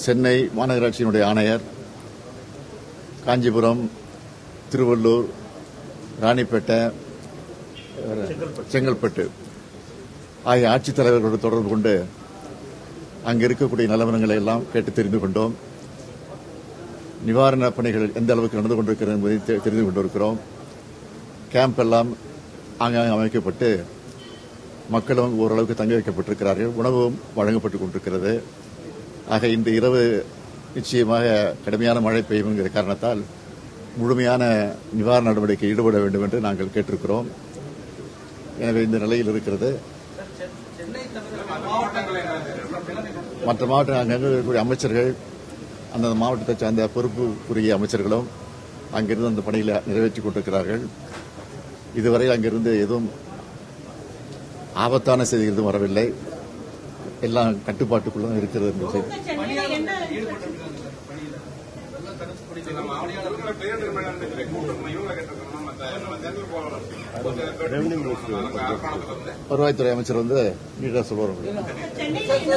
சென்னை மாநகராட்சியினுடைய ஆணையர், காஞ்சிபுரம், திருவள்ளூர், ராணிப்பேட்டை, செங்கல்பட்டு ஆகிய ஆட்சித் தலைவர்களோடு தொடர்பு கொண்டு அங்கு இருக்கக்கூடிய நிலவரங்களை எல்லாம் கேட்டு தெரிந்து கொண்டோம். நிவாரணப் பணிகள் எந்த அளவுக்கு நடந்து கொண்டிருக்கிறது என்பதை தெரிந்து கொண்டிருக்கிறோம். கேம்ப் எல்லாம் ஆங்காங்கே அமைக்கப்பட்டு மக்களும் ஓரளவுக்கு தங்க வைக்கப்பட்டிருக்கிறார்கள். உணவும் வழங்கப்பட்டுக் கொண்டிருக்கிறது. ஆக இன்று இரவு நிச்சயமாக கடுமையான மழை பெய்யும் என்கிற காரணத்தால் முழுமையான நிவாரண நடவடிக்கை ஈடுபட வேண்டும் என்று நாங்கள் கேட்டிருக்கிறோம். எனவே இந்த நிலையில் இருக்கிறது. மற்ற மாவட்ட அங்கங்கே இருக்கக்கூடிய அமைச்சர்கள், அந்த மாவட்டத்தை சார்ந்த பொறுப்புக்குரிய அமைச்சர்களும் அங்கிருந்து அந்த பணிகளை நிறைவேற்றிக் கொண்டிருக்கிறார்கள். இதுவரை அங்கிருந்து எதுவும் ஆபத்தான செய்திகள் எதுவும் வரவில்லை. எல்லாம் கட்டுப்பாட்டுக்குள்ள இருக்கிறது என்று செய்தி. வருவாய்த்துறை அமைச்சர் நீட்டாக சொல்லுவார்.